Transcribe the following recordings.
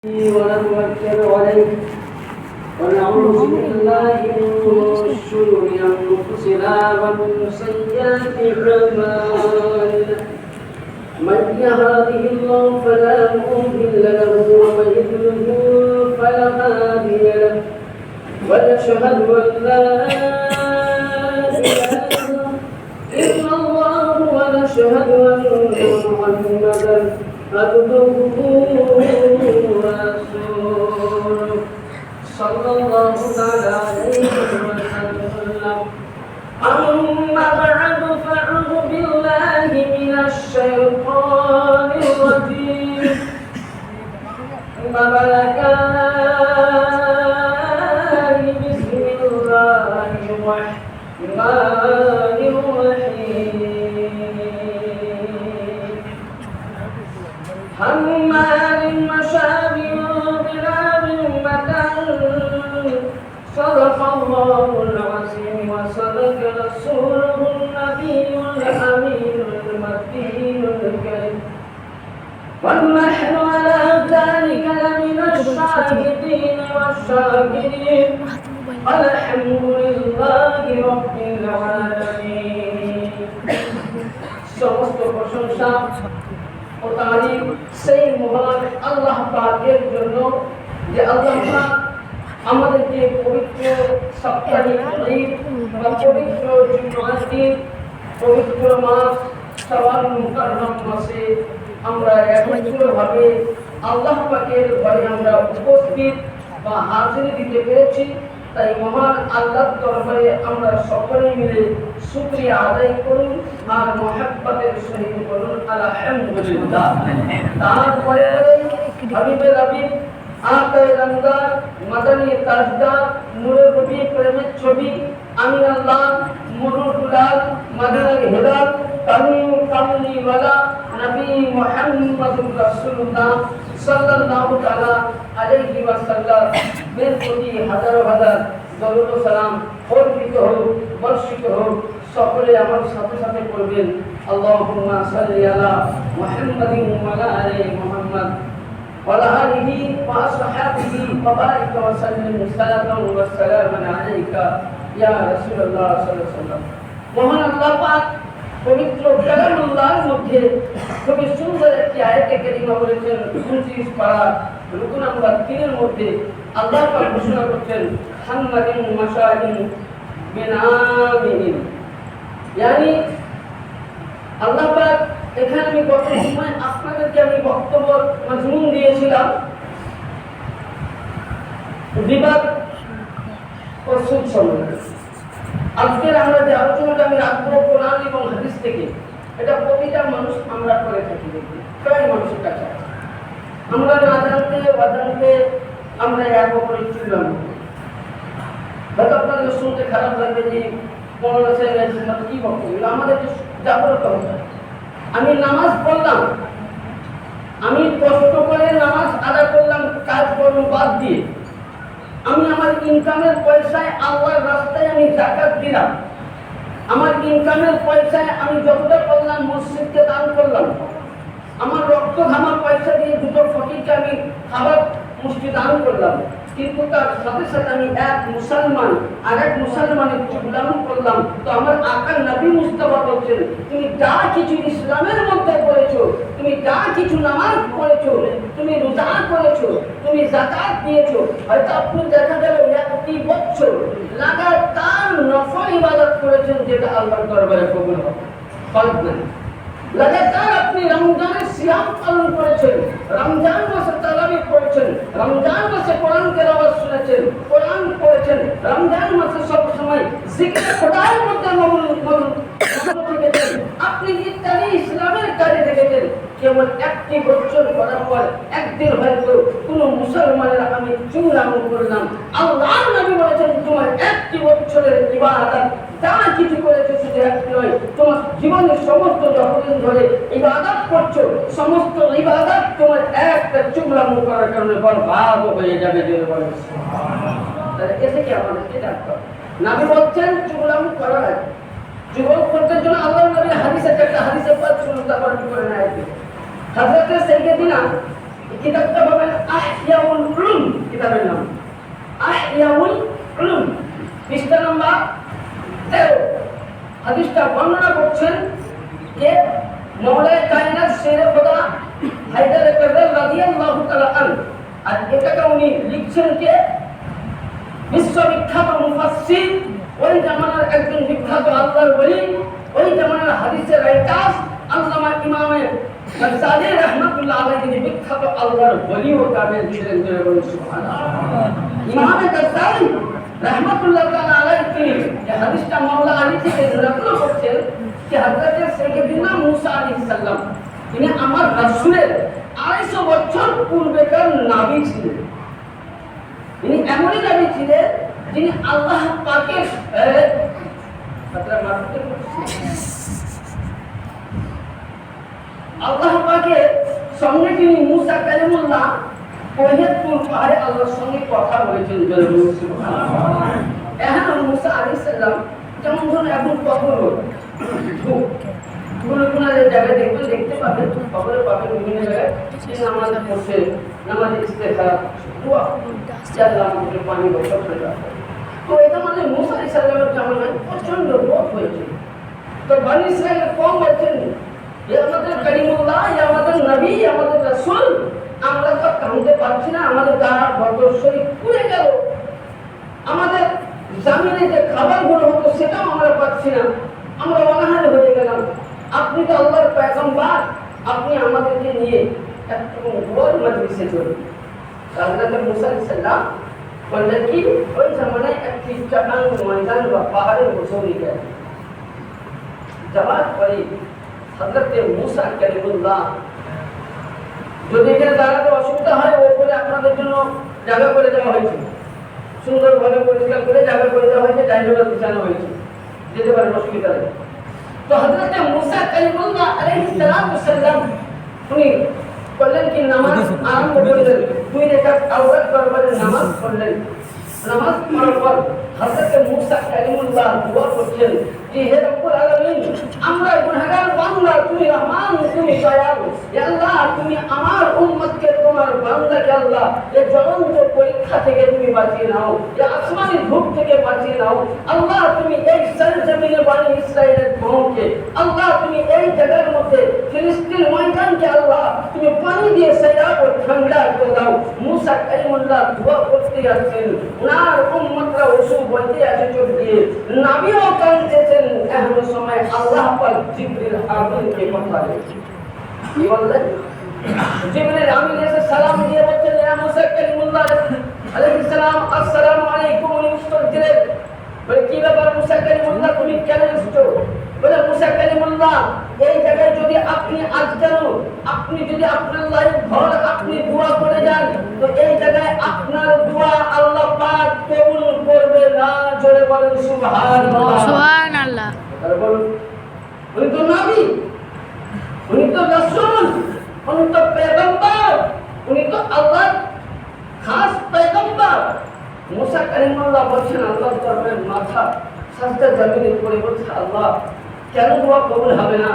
ونتوكل عليه ونعوذ بالله من شرور انفسنا ومن سيئات اعمالنا من يهده الله فلا مضل له ومن يضلل فلا هادي له ونشهد ان لا اله الا الله ونشهد ان محمدا عبده ورسوله صلى الله تعالى عليه وسلم أما بعد فأعوذ بالله من الشيطان الرجيم بسم الله الرحمن الرحيم همال مشاء بنار مكان صدق الله العظيم وصدق رسوله النبي الأمين المكين الكريم ونحن على ذلك لمن الشاهدين والشاكرين الحمد لله رب العالمين সমস্ত প্রশংসা ও তারিফ সেই মহান আল্লাহ পাকের জন্য যে আল্লাহ পাক আমাদেরকে পবিত্র সাপ্তাহিক ঈদ বা পবিত্র জুমার দিন পবিত্র মাস শাওয়াল মুকাররম মাসে আমরা একত্রিতভাবে আল্লাহ পাকের ঘরে আমরা উপস্থিত বা হাজিরি দিতে পেরেছি। তাই মহান আল্লাহর দরবারে আমরা সকলে মিলে শুকরিয়া আদায় করুন আর মুহাব্বতের সহিত বলুন আলহামদুলিল্লাহ। তারপরে হাবিবে হাবিব আকায়ে রমজান মাদানী তাজদার নূরে নবী প্রেমের ছবি আমিনাল্লাহ মুরুদুলাল মাদিনার হেদাত কামলি ওয়ালা নবী মুহাম্মদুর রাসূলুল্লাহ সাল্লাল্লাহু তাআলা আলাইহি ওয়াসাল্লাম এর প্রতি হাজার হাজার দরুদ ও সালাম অর্পিত হোক, বর্ষিত হোক। সকলে আমার সাথে সাথে পড়বেন আল্লাহুম্মা সাল্লি আলা মুহাম্মাদিন ওয়া আলা আলি মুহাম্মাদ ওয়া আলা আলিহি ওয়া আসহাবিহি ওয়া বারিক ওয়া সাল্লিম সালাতান ওয়া সালামান আলাইকা ইয়া রাসূলুল্লাহ সাল্লাল্লাহু আলাইহি ওয়াসাল্লাম। মহান আল্লাহ পাক পবিত্র কালামুল্লাহর মধ্যে খুবই সুন্দর একটি আয়াতে কারিমা বলেছেন 29 পারা রুকু নাম্বার 3 এর মধ্যে আল্লাহ পাক ঘোষণা করছেন হাম্মাদিন মাশাইন বিনামিন, yani আল্লাহ পাক এখানে আমি গত সময় আপনাদেরকে আমি বক্তব্য মাজমুন দিয়েছিলাম বিবাদ ও সুদ সম্বন্ধে। আজকের আমরা যে আলোচনাটা আমি রাখবো কোরআন এবং হাদিস থেকে, এটা প্রতিটা মানুষ আমরা করে থাকি, প্রায় মানুষের কাছে আমরা না জানতে অজান্তে আমরা এক অপরের চুলাম। হয়তো আপনাদের শুনতে খারাপ লাগবে যে মৌলানা সাহেব কি বক্তব্য, আমাদের জাগ্রত হতে। আমি নামাজ পড়লাম, আমি কষ্ট করে নামাজ আদায় করলাম কাজকর্ম বাদ দিয়ে, আমি আমার ইনকামের পয়সায় আল্লাহর রাস্তায় আমি যাকাত দিলাম, আমার ইনকামের পয়সায় আমি যতটা করলাম মসজিদকে দান করলাম, আমার রক্ত ঘামার পয়সা দিয়ে দুটো ফকিরকে আমি খাবার মুষ্টি দান করলাম, কিন্তু তার সাথে সাথে আমি এক মুসলমান আর এক মুসলমানের চুগলামি করলাম। তো আমার আকা নবী মুস্তাফা বলছেন, তুমি যা কিছু ইসলামের মধ্যে করেছো, তুমি যা কিছু নামাজ পড়েছো, তুমি রোজা করেছো, তুমি যাকাত দিয়েছো, হয়তো আপনি দেখা গেল একটি বছর লাগাতার নফল ইবাদত করেছেন যেটা আল্লাহর দরবারে কবুল হবে, লাগাতার আপনি রমজানের সিয়াম পালন করেছেন, রমজান মাসে তারাবি পড়েছেন, রমজান মাসে কোরআন তেলাওয়াত শুনেছেন, কোরআন পড়েছেন, রমজান মাসে সব সময় জিকির খোদার মধ্যে মগ্ন থেকেছেন, আপনি ইত্যাদি ইসলামের কাজে থেকেছেন। কেবল একটি বছর করার পর একদিন হয়তো কোনো মুসলমানের আমি চুগলামি করলাম, আল্লাহর নবী বলেছেন তোমার একটি বছরের ইবাদত যা কিছু করেছো শুধু একটি নয়, তোমার জীবনের সমস্ত যতদিন ধরে ইবাদত করছো সমস্ত ইবাদত তোমার একটা চুগলামি করার কারণে বরবাদ হয়ে যাবে। তাহলে এসে কি আমাদেরকে জানতে হবে, নবী বলছেন চুগলামি করা হয় যুবক করতে জন্য আল্লাহর নবীর হাদিসে একটা হাদিসে পাঁচ শুনুন তারপর কি করে না। হযরত সাইয়্যিদিনা কিতাবটা পাবেন আহইয়াউল উলুম, কিতাবের নাম আহইয়াউল উলুম, পৃষ্ঠা নাম্বার 13। হাদিসটা বর্ণনা করছেন যে মাওলানা কায়নাত শেরে খোদা হায়দার কাররার রাদিয়াল্লাহু তাআলা আনহু। আর এটাকে উনি লিখছেন কে? বিশ্ববিখ্যাত মুফাসসির, ওই জামানার একজন বিখ্যাত আল্লাহর ওলি, ওই জামানার হাদিসের রাইটার আল্লামা ইমামে গাজ্জালি রাহমাতুল্লাহ আলাইহি, যিনি বিখ্যাত আল্লাহর ওলি ও কামেল ছিলেন। সুবহানাল্লাহ। ইমামে গাজ্জালি রাহমাতুল্লাহ তাআলা আলাইহি তিনি এই হাদিসটা মাওলা আলী থেকে নকল করছেন যে হযরত সাইয়্যিদুনা মুসা আলাইহিস সালাম তিনি আমার রাসূলের 250 বছর পূর্বেকার নবী ছিলেন। তিনি এমনই নবী ছিলেন যিনি আল্লাহ পাকের আল্লাহ পাকের সঙ্গে তিনি মুসা কালিমুল্লাহ ওয়াহিদুল পাহাড়ে আল্লাহর সঙ্গে কথা বলেছেন। এখন মুসা আলাইহিস সালাম যেমন ধরুন এখন কবর কোন জায়গায় দেখবেন, দেখতে পাবেন, কবরে পাবেন বিভিন্ন জায়গায় নামাজ পড়ছে, নামাজ ইস্তেখারা দোয়া আল্লাহ আমাকে পানি বর্ষা করে দাও। তো এটা মানে মুসা আলাইহিস সালামের জামানায় প্রচন্ড রোগ হয়েছিল। তো বনি ইসরাইল কম বলছেন যে আমাদের কালিমুল্লাহ, আমাদের নবী, আমাদের রাসূল, আমরা তো কামতে পারছি না, আমাদের গায়ে বদর শরীর পুড়ে গেল, আমাদের জামিনে যে খাবারগুলো হতো সেটাও আমরা পাচ্ছি না, আমরা অনাহারে হয়ে গেলাম। আপনি তো আল্লাহর পয়গম্বর, আপনি আমাদেরকে নিয়ে একটু বড় মজলিসে চলুন। হযরত মুসা আলাইহিস সালাম বললেন কি ওই জামানায় একটি চাটান ময়দান বা পাহাড়ের বসে গেল। যাওয়ার পরে হযরত মুসা কালিমুল্লাহ, যদি এখানে দাঁড়াতে অসুবিধা হয় ওপরে আপনাদের জন্য জায়গা করে দেওয়া হয়েছে, সুন্দরভাবে পরিষ্কার করে জায়গা করে দেওয়া হয়েছে, ডাইনোভার বিছানো হয়েছে, যেতে পারেন, অসুবিধা নেই। তো হযরত মুসা কালিমুল্লাহ আলাইহিস সালাম উনি বললেন কি নামাজ আরম্ভ করলেন, 2 রাকাত আওরাত দরবারে নামাজ পড়লেন। নামাজ পড়ার পর হযরত মুসা কালিমুল্লাহ দোয়া করছেন যে হে রব্বুল আলামিন, আমরা গুনাহগার বান্দা, তুমি রহমান, তুমি দয়ালু, হে আল্লাহ তুমি আমার উম্মতকে, তোমার বান্দাকে আল্লাহ এই জ্বলন্ত পরীক্ষা থেকে তুমি বাঁচিয়ে নাও, এই আসমানি ধূপ থেকে বাঁচিয়ে নাও। আল্লাহ তুমি এই সরজমিনে বনি ইসরাইলের কওমকে, আল্লাহ তুমি এই জায়গার মধ্যে ফিলিস্তিন ময়দানকে আল্লাহ তুমি পানি দিয়ে সেরাব ও ঠান্ডা করে দাও। মুসা কালিমুল্লাহ দোয়া করতে যাচ্ছেন, ওনার উম্মতরা ওসু বলতে আছে চোখ দিয়ে, নবীও কাঁদতেছেন। এমন সময় আল্লাহ পাক জিবরিল আমিনকে পাঠালেন। কি বললেন? জিবরিল আমিন এসে সালাম দিয়ে বলছেন, ইয়া মুসা কালিমুল্লাহ আলাইহিস সালাম, আসসালামু আলাইকুম। উনি উত্তর দিলেন, বলে কি ব্যাপার মুসা কালিমুল্লাহ, তুমি কেন এসেছো? বলে মুসা কালিমুল্লাহ, এই জায়গায় যদি আপনি আজ কেন আপনি যদি আপনার লাইফ ঘর আপনি দোয়া করে যান, তো এই জায়গায় আপনার দোয়া আল্লাহ পাক কবুল করবে না। জোরে বলেন সুবহানাল্লাহ, সুবহানাল্লাহ। আর বলুন, উনি তো নবী, উনি তো রাসূল, উনি তো পয়গম্বর, উনি তো আল্লাহর খাস পয়গম্বর। মুসা কালিমুল্লাহ বলছেন আল্লাহর দরবারে মাথা সাজদা জমিনে পড়ে বলছে, আল্লাহ কেন দোয়া কবুল হবে না?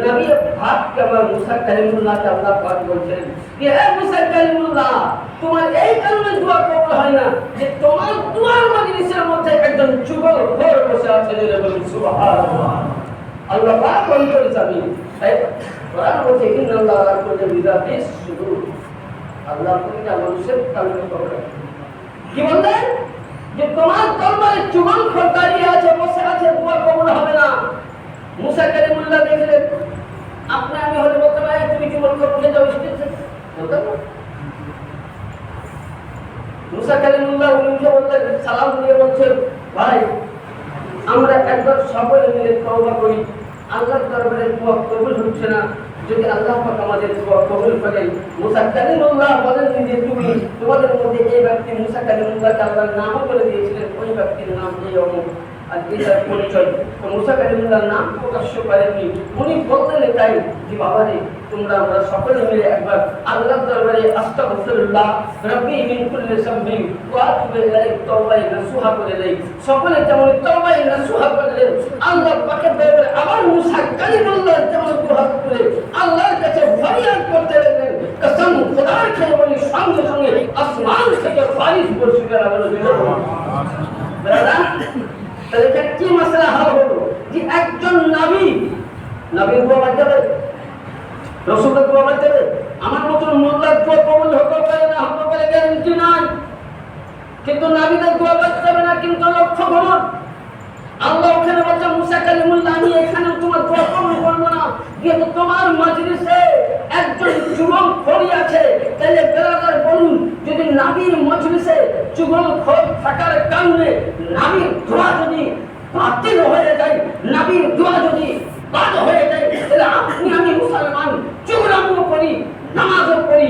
নবী পাক কেবল মুসা কালিমুল্লাহকে আল্লাহ পাক বলছেন যে হে মুসা কালিমুল্লাহ, তোমার এই কারণে দোয়া কবুল হয় না যে তোমার দোয়ার মজলিসের মধ্যে একজন চুগলখোর বসে আছে। জোরে বলুন সুবহানাল্লাহ। আল্লাহ পাক অন্তরে যাবে, তাই কোরআন বলছে ইন্নাল্লাহ আলা কুল্লি বিযাতিন সুদূর, আল্লাহ প্রতিটা মানুষের কালবে করে। কি বললেন? যে তোমার দরবারে চুগলখোর দাঁড়িয়ে আছে, বসে আছে, দোয়া কবুল হবে না। মুসা কালিমুল্লাহ দেখলেন, আপনি আমি হলে বলতে পারি তুমি চুগলখোর উঠে যাও স্টেজে, বলতে পারো? মুসা কালিমুল্লাহ উনি উঠে বললেন, সালাম দিয়ে বলছেন, ভাই আমরা একবার সকলে মিলে তওবা করি, আল্লাহর দরবারে দোয়া কবুল হচ্ছে না, যদি আল্লাহ পাক আমাদের দোয়া কবুল করেন। মুসা কালিমুল্লাহ বলেন যে তুমি তোমাদের মধ্যে এই ব্যক্তি মুসা কালিমুল্লাহকে আল্লাহর নাম বলে দিয়েছিলেন, ওই ব্যক্তির নাম এই অমুক, আর এটার পরিচয়। তো মুসা কালিমুল্লাহর নাম প্রকাশ্য করেননি, উনি বললেন তাই যে বাবা রে, তোমরা আমরা সকলে মিলে একবার আল্লাহর দরবারে আস্তাগফিরুল্লাহ রাব্বি মিন কুল্লি যামবিন ওয়া আতুবু ইলাইহি তাওবা নাসুহা করে দেই। সকলে যেমন তাওবা নাসুহা করলেন, আল্লাহ পাকের দরবারে আবার মুসা কালিমুল্লাহ যেমন দুহাত তুলে আল্লাহর কাছে ফরিয়াদ করতে লাগলেন, কসম খোদার খেয়ে বলি সঙ্গে সঙ্গে আসমান থেকে বারিশ বর্ষিত লাগলো। তাহলে এটা কি মাসলা হলো যে একজন নবীর দোয়া বাদ যাবে, রসুলের দোয়া বাদ যাবে? আমার মতন মোল্লার দোয়া কবুল হতে পারে না হতে পারে গ্যারান্টি নাই, কিন্তু নবীদের দোয়া বাদ যাবে না। কিন্তু লক্ষ্য করুন, আল্লাহ ওখানে বলছে মুসা কালিমুল্লাহ আমি এখানে তোমার দোয়া কবুল করবো না, কিন্তু তোমার মজলিসে একজন চুগলখড়ি আছে। তাহলে বেরাদার বলুন, যদি নবীর মজলিসে চুগলখড় থাকার কারণে নবীর দোয়া যদি বাতিল হয়ে যায়, নবীর দোয়া যদি বাদ হয়ে যায়, তাহলে আপনি আমি মুসলমান চুগলামিও করি, নামাজও পড়ি,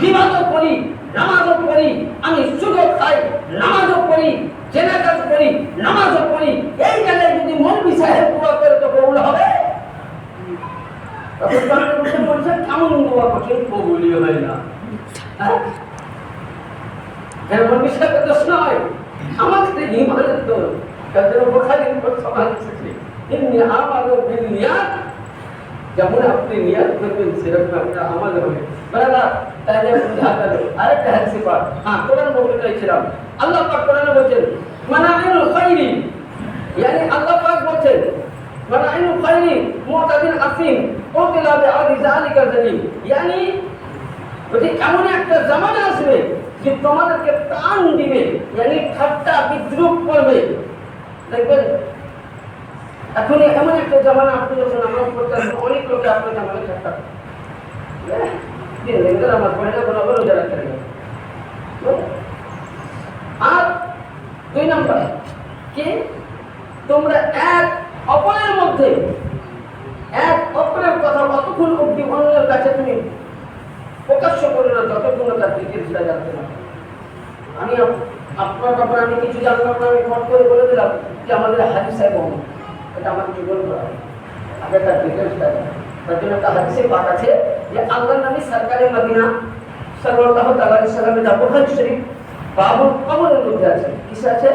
ইবাদত করি, নামাজও পড়ি, আমি সুযোগ খাই, নামাজও পড়ি, জেনাজাত করি, নামাজও পড়ি, এই জায়গায় যদি মৌলভী সাহেব দোয়া করে তো কবুল হবে? কেমন দোয়া কঠিন কবুলই হয় না। মৌলভী সাহেবের দোষ নয়, আমাদের ইমানের দোষ। কাদের বুখারীর সমাজ থেকে এমনি আমাদের বিনিয়াত, যেমন আপনি নিয়াত করবেন সেরকম আপনার আমল হবে। বলা তাহলে বুঝা গেল। আরেকটা হাদিস পাঠ, কোরআন বলতে ছিলাম, আল্লাহ পাক কোরআনে বলেন মানাইনুল খাইরি, yani আল্লাহ পাক বলেন মানাইনুল খাইরি মুতাদিন আসিম উতিলা বিআদি যালিকা জালিম, yani যদি এমন একটা জামানা আসবে যে তোমাদেরকে টান দিবে, yani ঠাট্টা বিদ্রুপ করবে। দেখবেন এখন এমন একটা জামানা, আপনি যখন নামাজ পড়তেন অনেক লোকে আপনার জামানে ঠাট্টা আমার পড়ে না কোনো রোজা রাখতে হবে। আর 2 নম্বর কি, তোমরা এক অপরের মধ্যে এক অপরের কথা অতক্ষণ অব্দি অন্যের কাছে তুমি প্রকাশ্য করে না যতক্ষণ তার ডিটেলসটা জানতে না। আমি আপনার ব্যাপারে আমি কিছু জানলাম না, আমি ফট করে বলে দিলাম যে আমাদের হাজি সাহেব অমুক, এটা আমার জীবন করা আগে তার ডিটেলসটা জানা। তার জন্য একটা হাদিসে পাঠ আছে যে আল্লাহ নবী সরকারে মদিনা সাল্লাল্লাহু তাআলা আলাইহি সাল্লামের যা বুখারী শরীফ বাবুল কবরের মধ্যে আছে, কিসে আছে?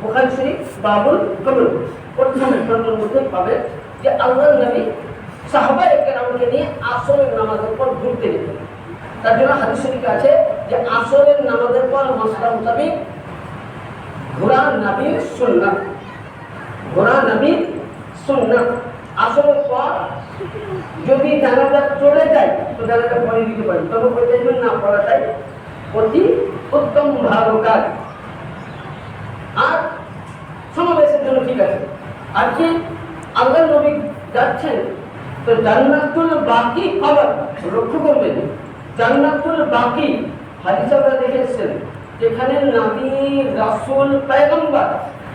বুখারী শরীফ বাবুল কবর প্রথম খণ্ডের মধ্যে পাবে যে আল্লাহ নবী সাহাবায়ে কেরামকে নিয়ে আসরের নামাজের পর ঘুরতে যেতেন। তার জন্য হাদিস শরীফে আছে যে আসরের নামাজের পর মাসলা মোতাবেক ঘোরা নবীর সুন্নাত, ঘোরা নবীর সুন্নাত। আসরের পর যদি জানাজা চলে যায় তো জানাজা পড়ে দিতে পারি, তবে ওইটাই না পড়াটাই অতি উত্তম ভালো কাজ। আর সমাবেশের জন্য ঠিক আছে। আর কি আল্লাহ নবী যাচ্ছেন তো জান্নাতুল বাকি খবর লক্ষ্য করবেন, জান্নাতুল বাকি হাদিস আমরা দেখে এসেছেন যেখানে নবী রাসূল পয়গম্বর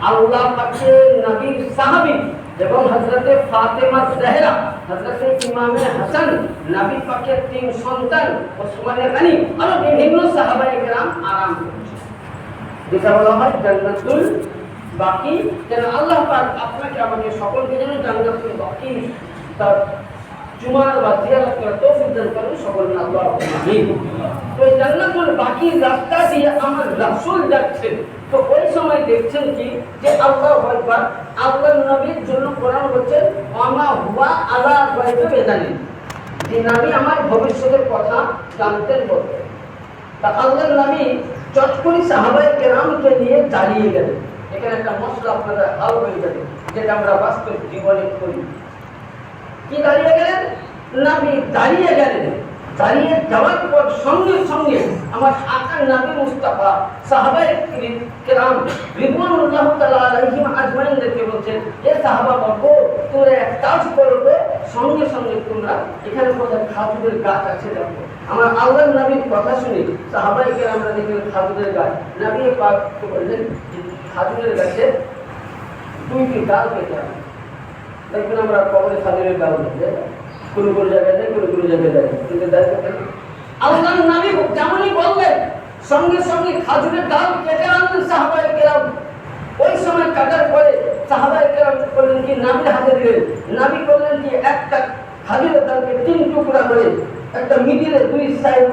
আল্লাহ পাকের নবীর সাহাবী এবং হযরতে ফাতেমা জাহরা, হযরতে ইমামে হাসান, নবী পাকের 3 সন্তান ওসমানে গনি আর বিভিন্ন সাহাবায়ে কেরাম আরাম করছে। যেটা বলা হয় জান্নাতুল বাকি। যেন আল্লাহ পাক আপনাকে আমাকে সকলকে যেন জান্নাতুল বাকি তার জুমার বা জিয়ারত করার তৌফিক দান করেন সকল আল্লাহ। আমিন। তো এই জান্নাতুল বাকির রাস্তা দিয়ে আমার রাসূল যাচ্ছেন, তো ওই সময় দেখছেন কি যে আল্লাহু আকবার, আল্লাহর নবীর জন্য কোরআন বলছে ওয়ামা হুয়া আলা গায়বি বেজানিন, যে নবী আমার ভবিষ্যতের কথা জানতেন বলতে। তা আল্লাহর নবী চট করে সাহাবায়ে কেরামকে নিয়ে দাঁড়িয়ে গেলেন। এখানে একটা মশলা আপনাদের হাল হয়ে যাবে, যেটা আমরা বাস্তব জীবনে করি। কি দাঁড়িয়ে গেলেন? নবী দাঁড়িয়ে গেলেন। দাঁড়িয়ে যাওয়ার পর সঙ্গে সঙ্গে আমার আকা নবী মুস্তাফা সাহাবায়ে কেরাম রিদওয়ানুল্লাহ তাআলা আলাইহিম আজমাইনদেরকে বলছেন, এ সাহাবা বর্গ তোমরা এক কাজ করো, সঙ্গে সঙ্গে তোমরা এখানে কোথায় খাজুরের গাছ আছে দেখো। আমার আল্লাহর নবীর কথা শুনে সাহাবায়ে কেরামরা দেখলেন খাজুরের গাছ। নবী পাক বললেন খাজুরের গাছে 2টি ডাল কেটে আনো। দেখবেন আমরা কবরে খাজুরের ডাল দেখি, কোনো কোনো জায়গায় দেয়, কোনো কোনো জায়গায় দেয়, কিন্তু আল্লাহর নবী যেমনই বললেন সঙ্গে সঙ্গে খাজুরের ডাল কেটে আনলেন সাহাবায়ে কেরাম। ওই সময় কাটার পরে সাহাবায়ে কেরাম করলেন কি নবীর হাতে দিলেন। নবী করলেন কি একটা খাজুরের ডালকে 3 টুকরা করে একটা মিডিলে 2 সাইড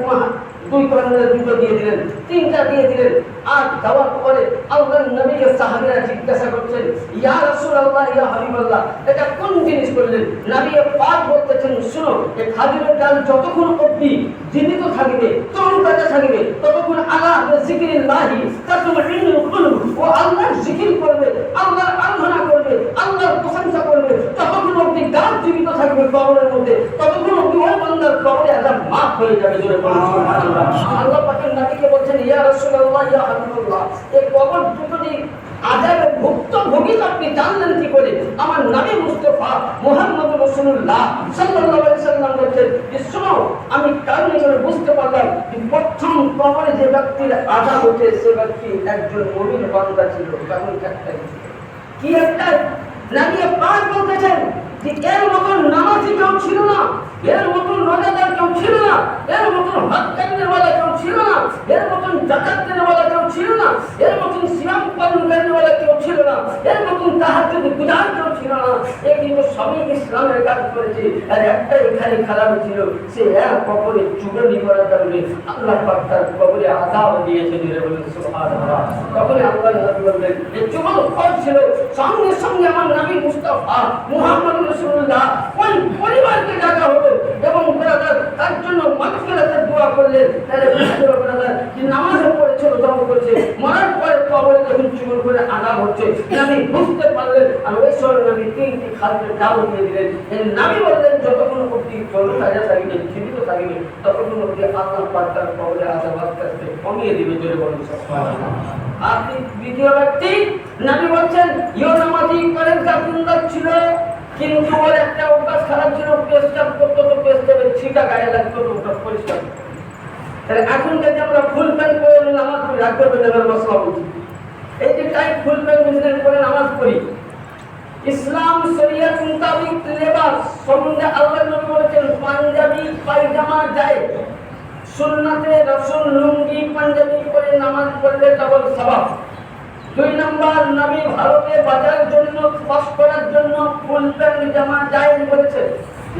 2 কর্নারে 2টো দিয়ে দিলেন, 3টা দিয়ে দিয়ে দিলেন। আর দেওয়ার পরে আল্লাহর নবীকে সাহাবীরা জিজ্ঞাসা করছেন, ইয়া রাসূলুল্লাহ, ইয়া হাবিবাল্লাহ, এটা কোন জিনিস করলেন? নবী পাক বলতেছেন, শুনো, এই খাদিমের ডাল যতক্ষণ অবধি জীবিত থাকবে, তরুণতা থাকবে, ততক্ষণ আলা যিকরিল্লাহি তাতমাইন্নুল কুলুব, ও আল্লাহর জিকির করবে, আল্লাহর আরাধনা করবে, আল্লাহর প্রশংসা করবে, ততক্ষণ অবধি ডাল জীবিত থাকবে কবরের মধ্যে, ততক্ষণ অবধি ওই বান্দার কবরে আযাব মাফ হয়ে যাবে। জোরে বলুন সুবহানাল্লাহ। আল্লাহ পাকের নবীকে বলছেন, ইয়া রাসূলুল্লাহ, ইয়া হাবিবাল্লাহ, এই কবর দুটোটি আযাবে ভুক্তভোগী আপনি জানলেন কি করে? আমার নবী মুস্তাফা মুহাম্মদ রাসূলুল্লাহ সাল্লাল্লাহু আলাইহি সাল্লাম বলেন, শোনো, আমি কারণে করে বুঝতে পারলাম যে প্রথম কবরে যে ব্যক্তির আযাব হচ্ছে সে ব্যক্তি একজন মুমিন বান্দা ছিল। কারণ একটাই, কি একটা? নবী পাক বলতেছেন যে এর মতন নামাজি কেউ ছিল না, এর মতন রোজাদার কেউ ছিল না, এর মতন হজ করনেওয়ালা কেউ ছিল না, এর মতন যাকাত দেনেওয়ালা কেউ ছিল না, এর মতন সিয়াম পালন করনেওয়ালা কেউ ছিল না, এর মতন তাহাজ্জুদ গুজার কেউ ছিল না। এ কিন্তু সবই ইসলামের কাজ করেছে। আর একটা এখানে খারাপ ছিল, সে এক কবরে চুগলি করার কারণে আল্লাহ পাক তার কবরে আযাব দিয়েছে। জোরে বলুন সুবহানাল্লাহ। তখন আল্লাহর নবী বললেন, এই চুগল ফল ছিল। সঙ্গে সঙ্গে আমার নবী মুস্তাফা মুহাম্মদ রাসূলুল্লাহ ওই পরিবারকে ডাকা হলো এবং ব্রাদার তার জন্য মাগফিরাতের দোয়া করলেন। তাহলে ব্রাদার যে নামাজ পড়েছে, রোজা করেছে, মরার পরে কবরে যখন চুগল করে আযাব হচ্ছে, নবী বুঝতে পারলেন। আর ওই সময় নবী তিনটি খাদ্যের ডাল দিয়ে দিলেন। এই নবী বললেন, যতক্ষণ অবধি চলতে থাকবে, জীবিত থাকবে, ততক্ষণ অবধি আল্লাহ পাক তার কবরে আযাব আস্তে আস্তে কমিয়ে দিবে। জোরে বলুন সুবহানাল্লাহ। আপনি দ্বিতীয় ব্যক্তি, নবী বলছেন, ইও নামাজি পরেজগার সুন্দর ছিল, কিন্তু ওর একটা অভ্যাস খারাপ ছিল, পেশাব করতো তো পেশাবের ছিটা গায়ে লাগতো তো ওটা পরিষ্কার। তাহলে এখন যদি আমরা ফুল প্যান্ট পরে নামাজ পড়ি, রাখতে হবে না মশলা বলছি, এই যে টাইট ফুল প্যান্ট বিজনেস করে নামাজ পড়ি, ইসলাম শরিয়ত মোতাবেক লেবাস সম্বন্ধে আল্লাহ নবী বলেছেন, পাঞ্জাবি পায়জামা যায়, সুন্নাতে রাসূল লুঙ্গি পাঞ্জাবি পরে নামাজ পড়লে ডাবল সওয়াব। দুই নাম্বার, নবী ভারতে বাজার জন্য পাস করার জন্য ফুল প্যান্ট জামা জায়েজ বলেছে,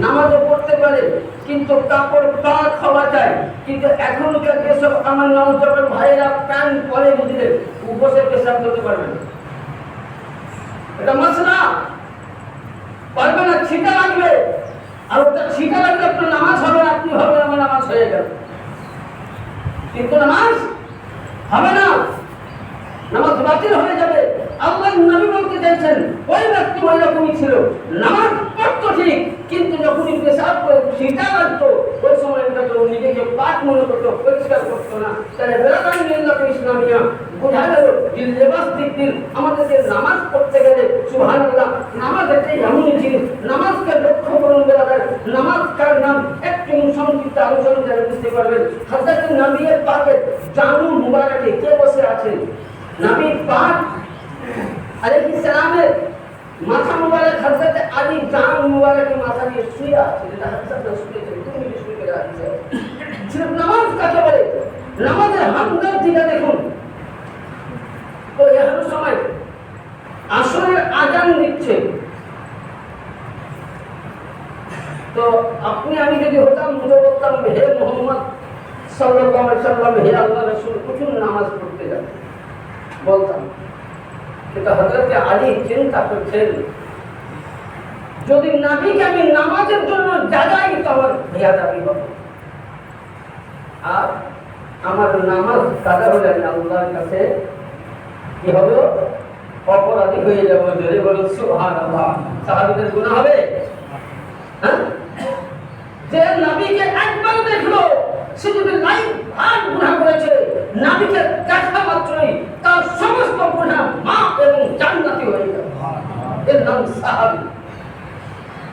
নামাজও পড়তে পারে, কিন্তু কাপড় পাক হওয়া যায়। কিন্তু এখনকার যেসব আমার নওজওয়ান ভাইরা প্যান্ট পরে, বুঝলেন, উপসে পেশাব করতে পারবে না, এটা মাসলা পারবে না, ছিটা লাগবে। আর ওটা ছিটা লাগলে আপনার নামাজ হবে না, আপনি ভাবেন আমার নামাজ হয়ে গেল, কিন্তু নামাজ হবে না, নামাজ বাতিল হয়ে যাবে। আল্লাহ নবী বলতে চাইছেন, ওই ব্যক্তি ওই রকমই ছিল, নামাজ পড়তো ঠিক, কিন্তু যখনই পেশাব করে ছিটা লাগতো, ওই সময় নিজেকে পাক মনে করতো, পরিষ্কার করতো না। তাহলে বেরাদান মিল্লাত ইসলামিয়া বোঝা গেল যে লেবাস দিক দিন আমাদেরকে নামাজ পড়তে গেলে সুবহানাল্লাহ, নামাজ একটা এমনই জিনিস, নামাজকে লক্ষ্য করুন বেরাদার। নামাজ কার নাম একটু সংক্ষিপ্ত আলোচনা জানে বুঝতে পারবেন। হযরত নবী পাকের জানু মুবারকে কে বসে আছেন? নবী পাক আলাইহিস সালামের মাথা মুবারক হযরত আলী জান মুবারকের মাথা দিয়ে শুয়ে আছে, যেটা হযরত শুয়ে ছিল, তুমি শুয়ে করে আছে। সির্ফ নামাজ কাকে বলে? নামাজের হামদর্দিটা দেখুন। তো এমন সময় আসরের আজান দিচ্ছে, তো আপনি আমি যদি হতাম, বলতাম, হে মুহাম্মদ সাল্লাল্লাহু আলাইহি সাল্লাম, হে আল্লাহর রাসূল, উঠুন নামাজ পড়তে যান, বলতাম। কিন্তু হযরত আলী চিন্তা করছেন, যদি নবীকে আমি নামাজের জন্য জাগাই তো আমার বেয়াদবি হবে, আর আমার নামাজ কাজা হলে আমি আল্লাহর কাছে কি হবে? অপরাধী হয়ে যাবো। জোরে বলুন সুবহানাল্লাহ। সাহাবীদের গুনাহ হবে? হ্যাঁ, যে নবীকে একবার দেখলো সে যদি লাইফ ভাগ গুনাহ করেছে, নবীকে দেখা মাত্রই তার সমস্ত গুনাহ মাফ এবং জান্নাতি হয়ে যাবে। এর নাম সাহাবী।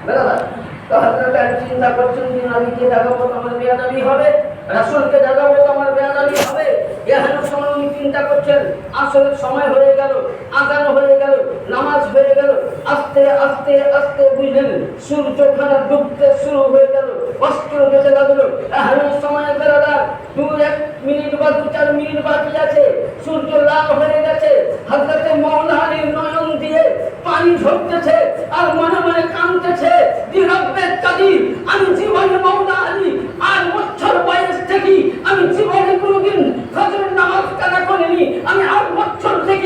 বেরাদার, তো হযরত আলী চিন্তা করছেন যে নবীকে দেখাবো তো আমার বেয়াদবি হবে, রাসূলকে দেখাবো তো আমার বেয়াদবি হবে। এহেন সময় উনি চিন্তা করছেন, আসরের সময় হয়ে গেল, আযান হয়ে গেল, নামাজ হয়ে গেল। আস্তে আস্তে আস্তে বুঝলেন সূর্যখানা ডুবতে শুরু হয়ে গেল, অস্ত্র যেতে লাগলো। এহেন সময় বেরাদার 2-1 মিনিট বা 2-4 মিনিট বাকি আছে, সূর্য লাল হয়ে গেছে। হযরত মাওলা আলীর নয়ন দিয়ে পানি ঝরতেছে আর মনে মনে কাঁদতেছে, যে রব্বে কাদির, আমি জীবনে মাওলা আলী আর বছর বয়স থেকে আমি জীবনে কোনোদিন ফজরের নামাজ কাজা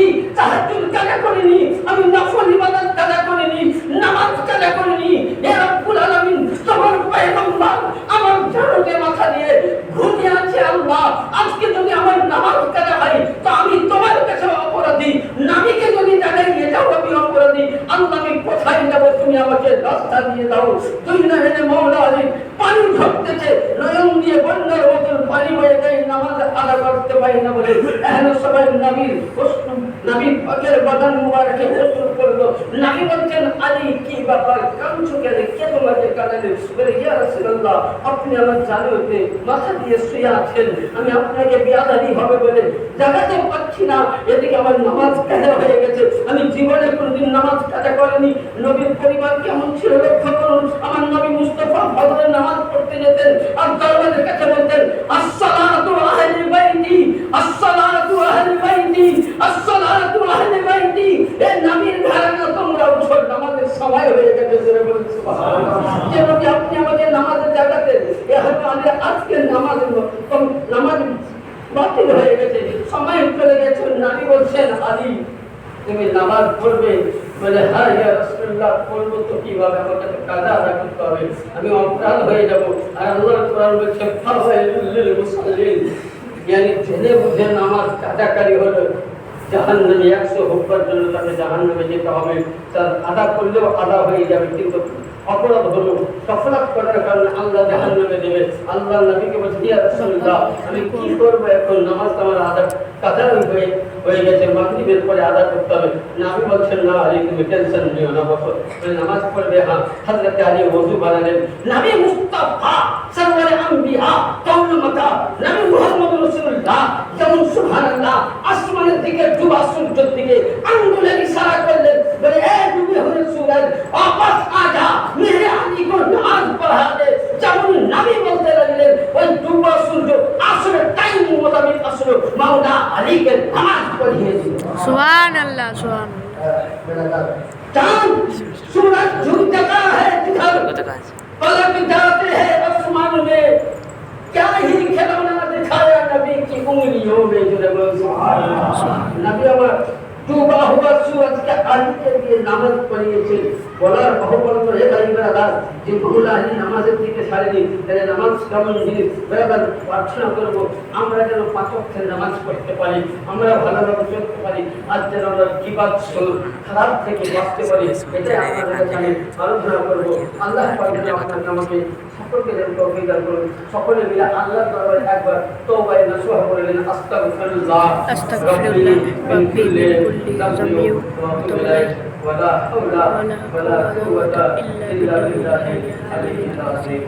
করেছি, তাহাজ্জুদ কাজা করিনি, আমি নফল ইবাদত কাজা করিনি, নামাজ কাজা করিনি। হে রব্বুল আলামিন, তোমার পয়গম্বর আমার জানকে মাথা দিয়ে ঘুমিয়ে আছে আল্লাহ। আজকে যদি আমার নামাজ কাজা হয় তো আমি তোমার কাছে অপরাধী, নবীকে যদি জানাই এটাও আমি অপরাধী। আল্লাহ আমি কোথায় যাব, তুমি আমাকে রাস্তা দিয়ে দাও। তুই না হেনে মওলা আলী পানি ঝরতেছে, নয়ন দিয়ে বন্যার মতো পানি বয়ে যায়, নামাজ আদা করতে পারি না বলে এখনো সবাই নবীর প্রশ্ন, নবীর পাকের বাগান মুবারকে প্রশ্ন করলো। নবী বলছেন আলী কি ব্যাপার, কাঁদছো কেন, কে তোমাকে কাঁদালে? বলে ইয়া রাসূলুল্লাহ, আপনি আমার জানাতে মাথা দিয়ে শুয়ে আছেন, আমি আপনাকে বিয়াদারি হবে বলে জাগাতে পারছি না। এদিকে আমার নামাজ কাজা হয়ে গেছে, আমি জীবনে কোনোদিন নামাজ কাজা করিনি। নবীর পরিবার কেমন ছিল লক্ষ্য করুন। আমার নবী মুস্তাফা ফজরের নামাজ পড়তে যেতেন আর দরবারের কাছে বলতেন আসসালাতু আহলি বাইতি, আসসালাতু আহলি বাইতি, আসসালাতু আহলি বাইতি। এই নবীর ঘরানা তোমরা উঠো, নামাজের সময় হয়ে গেছে। জোরে বলুন সুবহানাল্লাহ। যে নবী আপনি আমাকে নামাজের জায়গাতে এ হয়তো আমি আজকে নামাজ বাতিল হয়ে গেছে, সময় চলে গেছে। নবী বলছেন আলী তুমি নামাজ পড়বে? বলে হ্যাঁ ইয়া রাসূলুল্লাহ, পড়বো তো কিভাবে, আমাকে তো কাজা আদা করতে হবে, আমি অপরাধ হয়ে যাব। আর আল্লাহর কোরআন বলছে ফাওয়াইলুল লিল মুসাল্লিন, yani জেনে বুঝে নামাজ কাজাকারী হলো জাহান্নামে 100 হুব্বার জন্য তাকে জাহান্নামে যেতে হবে। তার আদা করলেও আদা হয়ে যাবে, কিন্তু অপরাধ হলো সফলাত করার কারণে আল্লাহ জাহান্নামে দেবে। আল্লাহ নবীকে বলছে ইয়া রাসূলুল্লাহ, আমি কি করব এখন, নামাজ আমার আদা কাজা হয়ে গেছে, মাগরিবের পরে আদা করতে হবে। নবী বলছেন না আলী তুমি টেনশন নিও না, বসো, তুমি নামাজ পড়বে। হ্যাঁ, হযরত আলী ওযু বানালেন। নবী মুস্তাফা সরওয়ারে আম্বিয়া কাউল মাতা নবী মুহাম্মদ রাসূলুল্লাহ যেমন সুবহানাল্লাহ আসমানের দিকে ডুবা সূর্যের দিকে আঙ্গুলের ইশারা করলেন, বলে এ ডুবে হয়ে সূরজ वापस आ जा, मेरे अली को नमाज पढ़ा दे। যেমন নবী বলতে লাগলেন, ওই ডুবা সূর্য আসলে টাইম মোতাবেক আসলে মাওলা আলীকে নামাজ পড়িয়ে দিল। सुभान अल्लाह। चांद सूरज झुक जाता है जिधर, पलक जाते हैं आसमान में, क्या ही खिलौना दिखाया नबी की उंगलियों में। जो सुभान अल्लाह, नबी আমার ডুবা হুয়া সূরজকে আলীকে দিয়ে নামাজ পড়িয়েছে। বলার বহুবর্ণ হে ভাই ব্রাদার, যে মাওলা আলী নামাজের দিকে ছাড়েনি, তাহলে নামাজ কেমন জিনিস? ব্রাদার প্রার্থনা করব আমরা যেন 5 ওয়াক্তের নামাজ পড়তে পারি, আমরা ভালোভাবে চলতে পারি, আর যেন আমরা গীবত খারাপ থেকে বাঁচতে পারি। এটাই আপনাদের কাছে আলোচনা করব। আল্লাহ পাক যেন আপনাকে আমাকে সকলকে যেন তৌফিক দান করুন। সকলে মিলে আল্লাহর দরবারে একবার তওবা নসুহা করে নিন। আস্তাগফিরুল্লাহ আস্তাগফিরুল্লাহ রাব্বি মিন কুল্লি যামবি ওয়া তুবু ইলাইহি ওয়া লা হাওলা ওয়া লা কুওয়াতা ইল্লা বিল্লাহিল আলিয়্যিল আযীম।